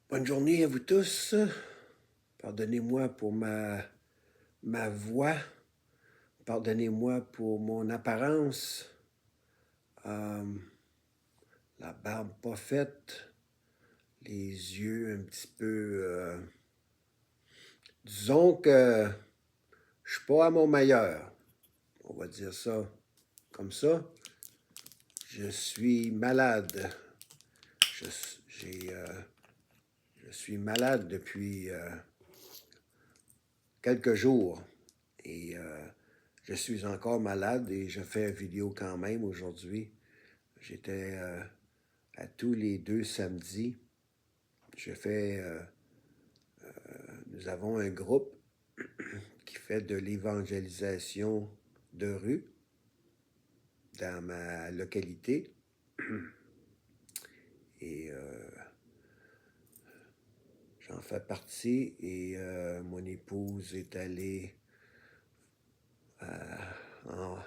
Bonne journée à vous tous. Pardonnez-moi pour ma voix. Pardonnez-moi pour mon apparence. Euh, la barbe pas faite. Les yeux un petit peu... disons que je suis pas à mon meilleur. On va dire ça comme ça. Je suis malade. Je, j'ai, je suis malade depuis quelques jours. Et je suis encore malade et je fais une vidéo quand même aujourd'hui. J'étais à tous les 2 samedis. Je fais. Nous avons un groupe qui fait de l'évangélisation de rue dans ma localité. Et j'en fais partie. Et mon épouse est allée en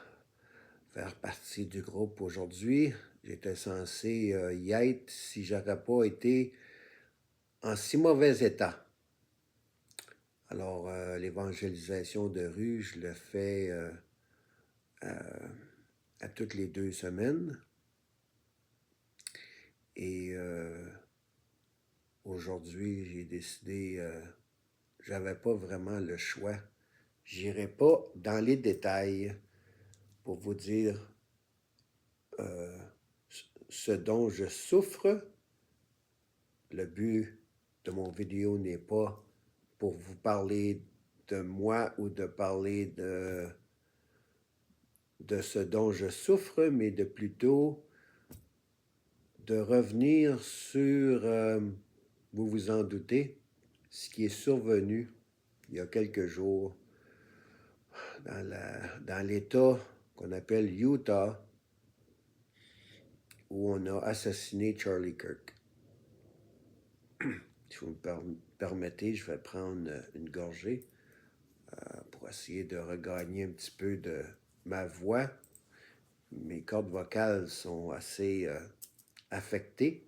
faire partie du groupe aujourd'hui. J'étais censé y être si j'aurais pas été en si mauvais état. Alors, l'évangélisation de rue, je le fais à toutes les 2 semaines. Et aujourd'hui, j'ai décidé, j'avais pas vraiment le choix. J'irai pas dans les détails pour vous dire ce dont je souffre. Le but de mon vidéo n'est pas pour vous parler de moi ou de parler de ce dont je souffre, mais de plutôt de revenir sur, vous vous en doutez, ce qui est survenu il y a quelques jours dans l'État qu'on appelle Utah, où on a assassiné Charlie Kirk. Si vous me permettez, je vais prendre une gorgée pour essayer de regagner un petit peu de ma voix. Mes cordes vocales sont assez affectées.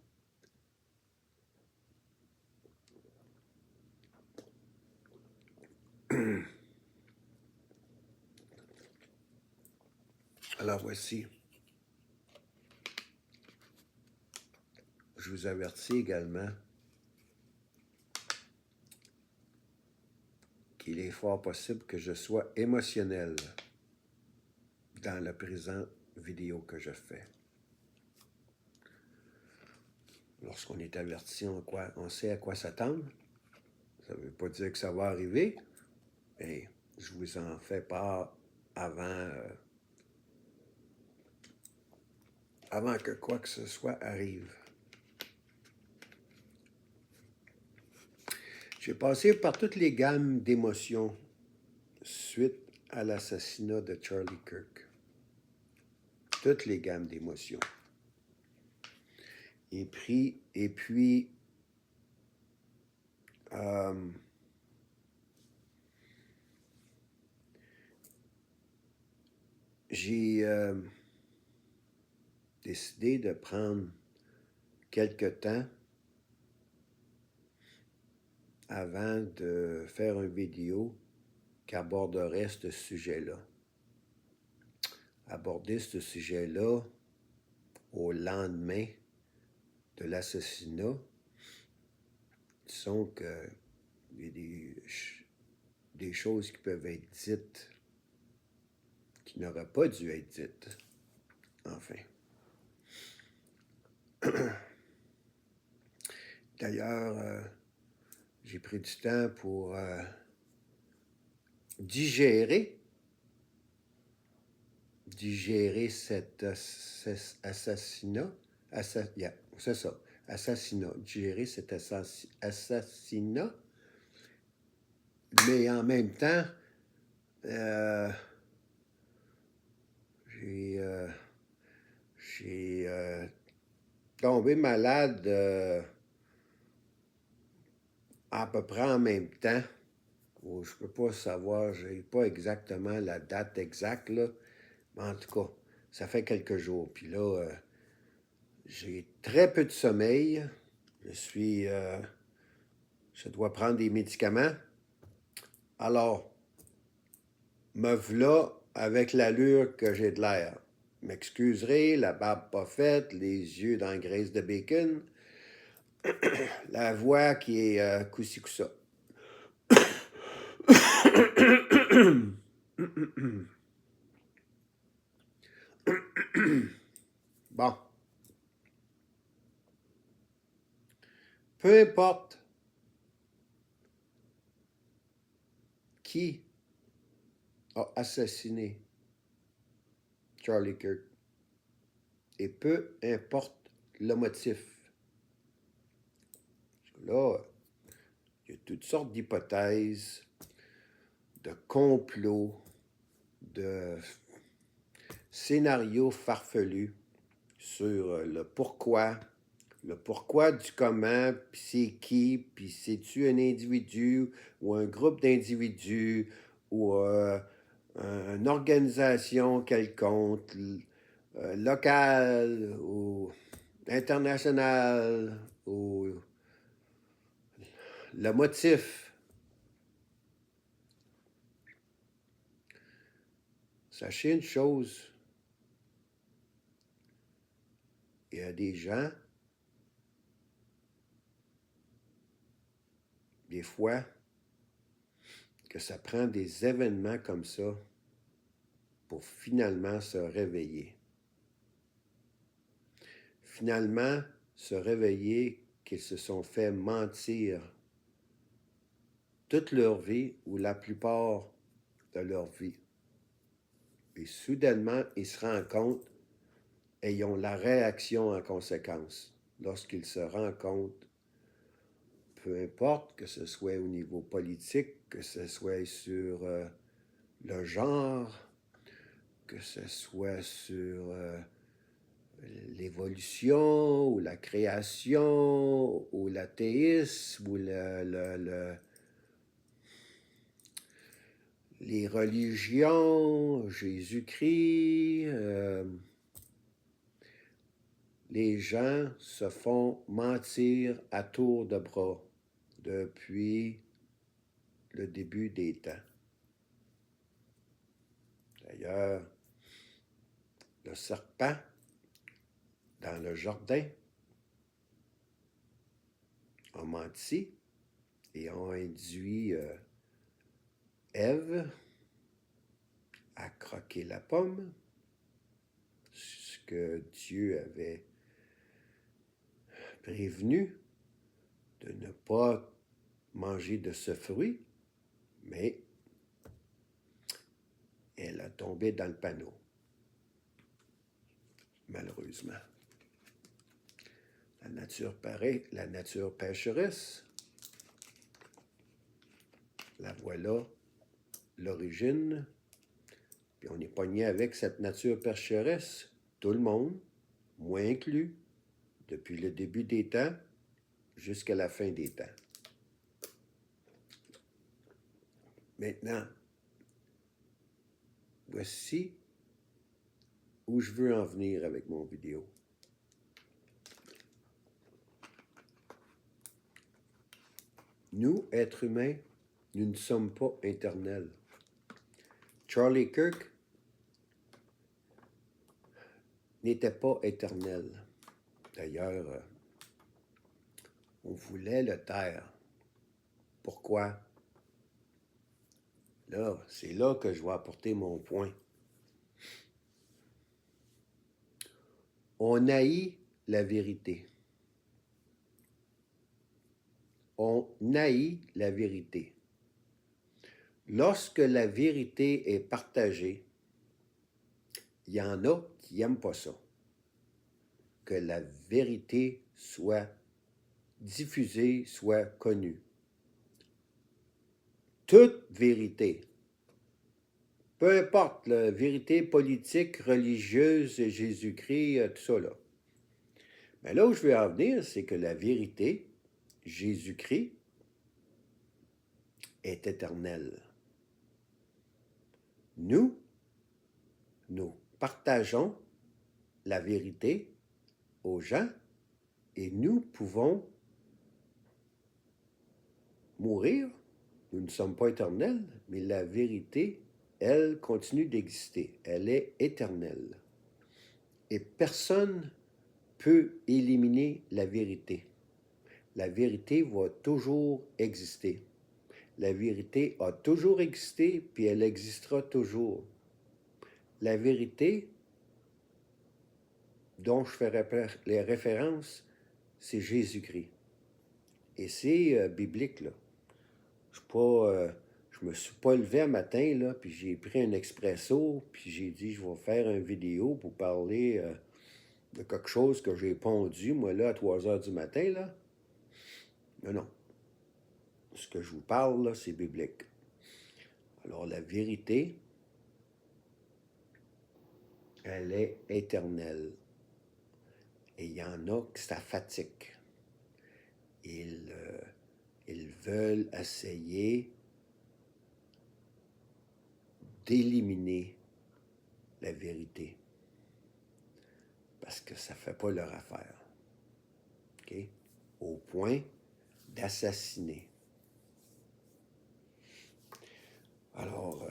Alors voici. Je vous avertis également qu'il est fort possible que je sois émotionnel dans la présente vidéo que je fais. Lorsqu'on est averti, on sait à quoi s'attendre. Ça ne veut pas dire que ça va arriver, mais je vous en fais part avant que quoi que ce soit arrive. J'ai passé par toutes les gammes d'émotions suite à l'assassinat de Charlie Kirk. Toutes les gammes d'émotions. Et puis j'ai décidé de prendre quelque temps avant de faire une vidéo qui aborderait ce sujet-là. Aborder ce sujet-là au lendemain de l'assassinat, disons que il y a des choses qui peuvent être dites qui n'auraient pas dû être dites. Enfin. D'ailleurs, j'ai pris du temps pour digérer cet assassinat. C'est ça, assassinat. Digérer cet assassinat. Mais en même temps, j'ai tombé malade à peu près en même temps. Je ne peux pas savoir, je n'ai pas exactement la date exacte, là. Mais en tout cas, ça fait quelques jours. Puis là, j'ai très peu de sommeil. Je suis je dois prendre des médicaments. Alors, me v'là avec l'allure que j'ai de l'air. M'excuserez, la barbe pas faite, les yeux dans la graisse de bacon, la voix qui est coussi coussa. Bon. Peu importe qui a assassiné Charlie Kirk, et peu importe le motif. Là, il y a toutes sortes d'hypothèses, de complots, de scénarios farfelus sur le pourquoi du comment, puis c'est qui, puis c'est-tu un individu ou un groupe d'individus ou une organisation quelconque, locale ou internationale, ou le motif. Sachez une chose, il y a des gens, des fois, que ça prend des événements comme ça pour finalement se réveiller. Finalement, se réveiller qu'ils se sont fait mentir toute leur vie ou la plupart de leur vie. Et soudainement, ils se rendent compte et ils ont la réaction en conséquence. Lorsqu'ils se rendent compte, peu importe que ce soit au niveau politique, que ce soit sur le genre, que ce soit sur l'évolution ou la création ou l'athéisme ou les religions, Jésus-Christ, les gens se font mentir à tour de bras depuis le début des temps. D'ailleurs, le serpent dans le jardin a menti et a induit Ève à croquer la pomme, ce que Dieu avait prévenu de ne pas manger de ce fruit, mais elle a tombé dans le panneau, malheureusement. La nature paraît, la nature pécheresse. La voilà, l'origine. Puis on est pogné avec cette nature pécheresse, tout le monde, moi inclus, depuis le début des temps jusqu'à la fin des temps. Maintenant, voici où je veux en venir avec mon vidéo. Nous, êtres humains, nous ne sommes pas éternels. Charlie Kirk n'était pas éternel. D'ailleurs, on voulait le taire. Pourquoi? Là, c'est là que je vais apporter mon point. On haït la vérité. On haït la vérité. Lorsque la vérité est partagée, il y en a qui n'aiment pas ça. Que la vérité soit diffusée, soit connue. Toute vérité, peu importe, la vérité politique, religieuse, Jésus-Christ, tout ça là. Mais là où je veux en venir, c'est que la vérité, Jésus-Christ, est éternelle. Nous partageons la vérité aux gens et nous pouvons mourir, nous ne sommes pas éternels, mais la vérité, elle, continue d'exister. Elle est éternelle. Et personne peut éliminer la vérité. La vérité va toujours exister. La vérité a toujours existé, puis elle existera toujours. La vérité dont je fais les références, c'est Jésus-Christ. Et c'est biblique, là. Je me suis pas levé un matin, là, puis j'ai pris un expresso, puis j'ai dit, je vais faire une vidéo pour parler de quelque chose que j'ai pondu, moi, là, à 3 heures du matin, là. Mais non. Ce que je vous parle, là, c'est biblique. Alors, la vérité, elle est éternelle. Et il y en a que ça fatigue. Ils veulent essayer d'éliminer la vérité. Parce que ça ne fait pas leur affaire. OK? Au point d'assassiner. Alors,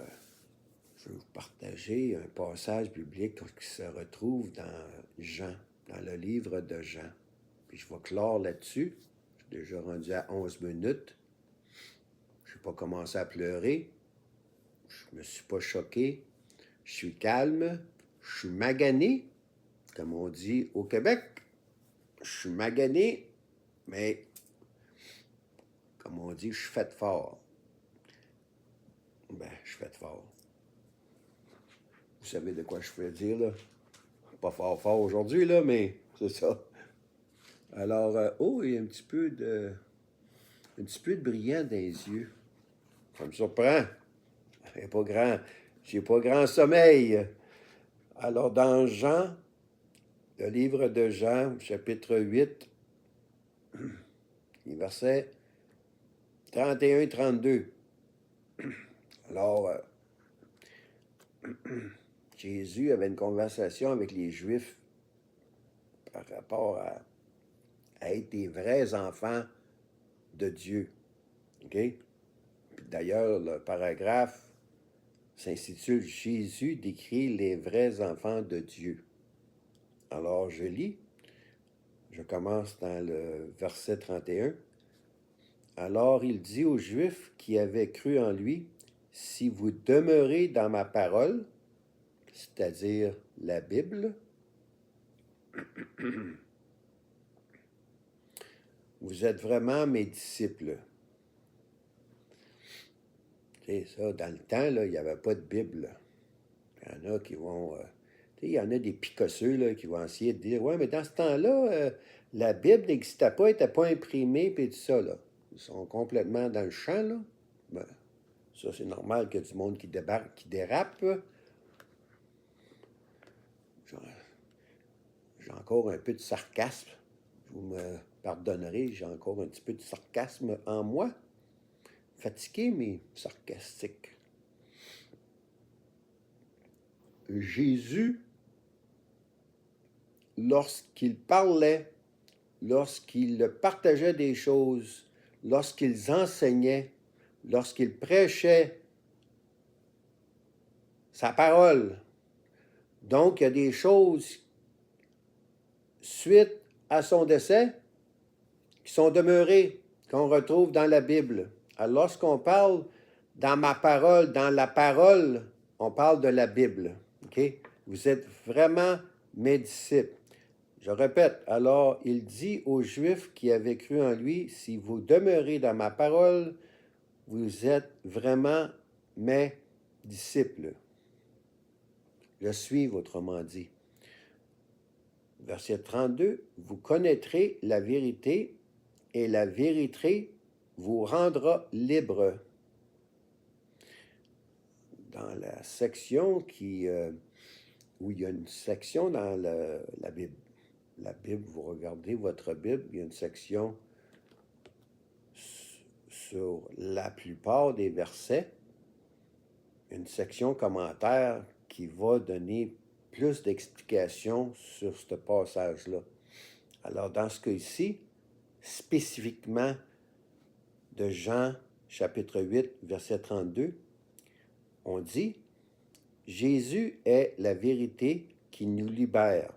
je vais vous partager un passage biblique qui se retrouve dans Jean, dans le livre de Jean. Puis je vais clore là-dessus. Je suis déjà rendu à 11 minutes. Je n'ai pas commencé à pleurer. Je ne me suis pas choqué. Je suis calme. Je suis magané, comme on dit au Québec. Je suis magané, mais comme on dit, je suis fait fort. Ben, je suis fait fort. Vous savez de quoi je veux dire, là? Pas fort aujourd'hui, là, mais c'est ça. Alors, il y a un petit peu de brillant dans les yeux. Ça me surprend. J'ai pas grand sommeil. Alors, dans Jean, le livre de Jean, chapitre 8, versets 31 et 32. Alors, Jésus avait une conversation avec les Juifs par rapport à être des vrais enfants de Dieu. OK? D'ailleurs, le paragraphe s'intitule « Jésus décrit les vrais enfants de Dieu ». Alors, je lis. Je commence dans le verset 31. Alors, il dit aux Juifs qui avaient cru en lui, « Si vous demeurez dans ma parole, c'est-à-dire la Bible, vous êtes vraiment mes disciples. » C'est ça, dans le temps, là, il n'y avait pas de Bible. Il y en a qui vont... il y en a des picosseux là, qui vont essayer de dire « Ouais, mais dans ce temps-là, la Bible n'existait pas, elle n'était pas imprimée, puis tout ça. » là. Ils sont complètement dans le champ, là. Ben, ça, c'est normal qu'il y ait du monde qui débarque, qui dérape. J'ai encore un peu de sarcasme. Vous me pardonnerez, j'ai encore un petit peu de sarcasme en moi. Fatigué, mais sarcastique. Jésus, lorsqu'il parlait, lorsqu'il partageait des choses, lorsqu'il enseignait, lorsqu'il prêchait sa parole. Donc, il y a des choses, suite à son décès, qui sont demeurées, qu'on retrouve dans la Bible. Alors, lorsqu'on parle dans ma parole, dans la parole, on parle de la Bible. OK? Vous êtes vraiment mes disciples. Je répète, alors il dit aux Juifs qui avaient cru en lui, « Si vous demeurez dans ma parole, vous êtes vraiment mes disciples. » Je suis, autrement dit. Verset 32, « Vous connaîtrez la vérité, et la vérité vous rendra libre. » Dans la section où il y a une section dans la Bible. La Bible, vous regardez votre Bible, il y a une section sur la plupart des versets, une section commentaire qui va donner plus d'explications sur ce passage-là. Alors, dans ce cas-ci, spécifiquement, de Jean, chapitre 8, verset 32, on dit, « Jésus est la vérité qui nous libère.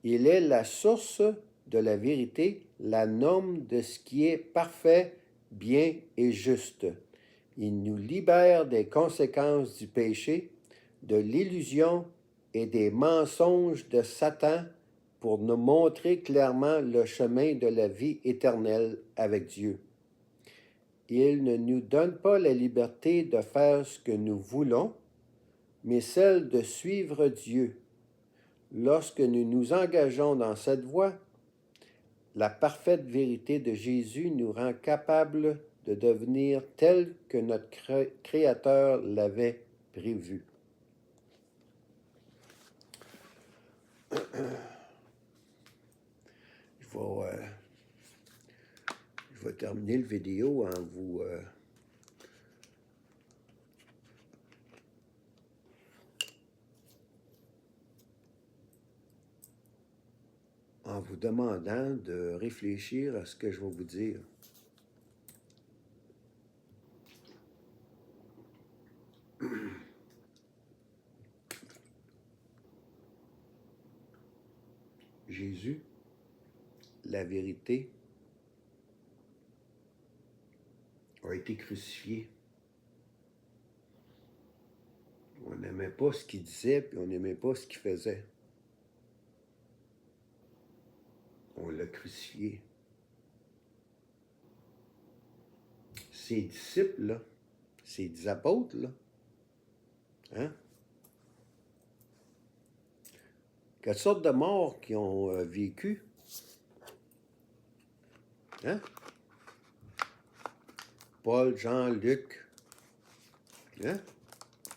Il est la source de la vérité, la norme de ce qui est parfait, bien et juste. Il nous libère des conséquences du péché, de l'illusion et des mensonges de Satan pour nous montrer clairement le chemin de la vie éternelle avec Dieu. Il ne nous donne pas la liberté de faire ce que nous voulons, mais celle de suivre Dieu. Lorsque nous nous engageons dans cette voie, la parfaite vérité de Jésus nous rend capables de devenir tels que notre Créateur l'avait prévu. Je vais terminer la vidéo en vous demandant de réfléchir à ce que je vais vous dire. Jésus, la vérité, a été crucifié. On n'aimait pas ce qu'il disait, puis on n'aimait pas ce qu'il faisait. On l'a crucifié. Ses disciples, là, ses 10 apôtres, là, hein? Quelle sorte de morts qu'ils ont vécu? Hein? Paul, Jean, Luc. Hein?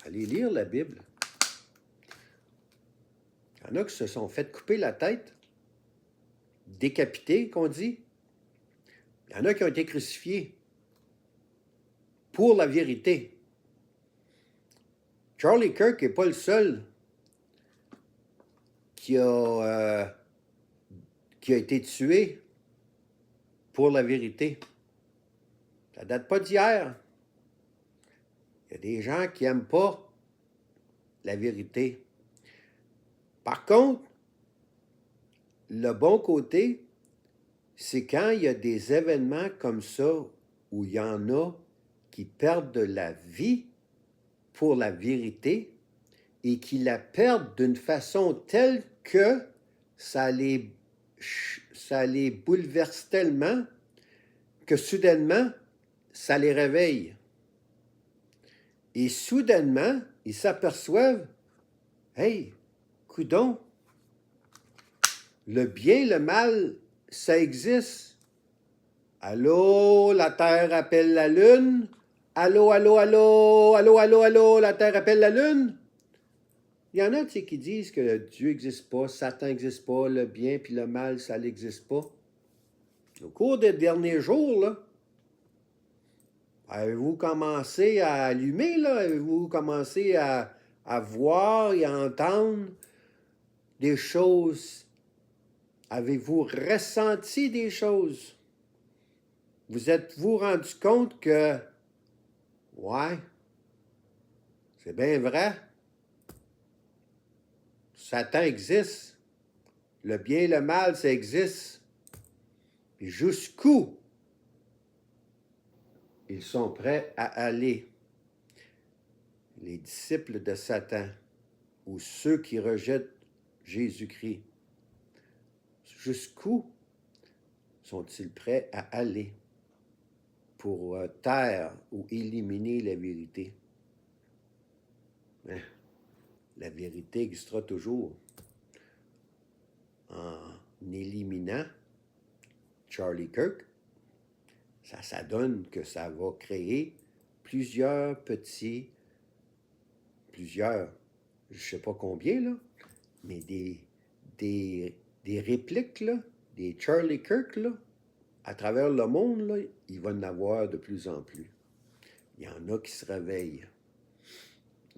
Allez lire la Bible. Il y en a qui se sont fait couper la tête, décapités, qu'on dit. Il y en a qui ont été crucifiés pour la vérité. Charlie Kirk n'est pas le seul qui a été tué pour la vérité. Ça ne date pas d'hier. Il y a des gens qui n'aiment pas la vérité. Par contre, le bon côté, c'est quand il y a des événements comme ça où il y en a qui perdent de la vie pour la vérité et qui la perdent d'une façon telle que ça les bouleverse tellement que soudainement, ça les réveille. Et soudainement, ils s'aperçoivent, hey, coudonc, le bien, le mal, ça existe. Allô, la Terre appelle la Lune. Allô, allô, allô, allô, allô, allô, la Terre appelle la Lune. Il y en a qui disent que Dieu n'existe pas, Satan n'existe pas, le bien puis le mal, ça n'existe pas. Au cours des derniers jours, là, avez-vous commencé à allumer, là? Avez-vous commencé à voir et à entendre des choses? Avez-vous ressenti des choses? Vous êtes-vous rendu compte que, ouais, c'est bien vrai, Satan existe, le bien et le mal, ça existe. Et jusqu'où ils sont prêts à aller, les disciples de Satan, ou ceux qui rejettent Jésus-Christ? Jusqu'où sont-ils prêts à aller pour taire ou éliminer la vérité? Hein? La vérité existera toujours. En éliminant Charlie Kirk, ça donne que ça va créer plusieurs, je ne sais pas combien, là, mais des répliques, là, des Charlie Kirk, là, à travers le monde, là, il va en avoir de plus en plus. Il y en a qui se réveillent.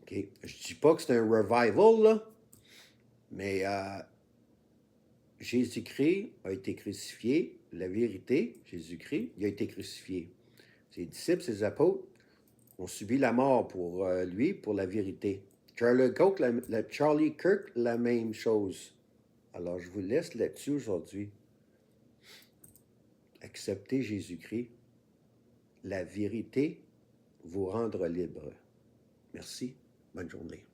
Okay? Je ne dis pas que c'est un revival, là, mais Jésus-Christ a été crucifié. La vérité, Jésus-Christ, il a été crucifié. Ses disciples, ses apôtres, ont subi la mort pour lui, pour la vérité. Charlie Kirk, la même chose. Alors, je vous laisse là-dessus aujourd'hui. Acceptez Jésus-Christ. La vérité vous rendra libre. Merci. Bonne journée.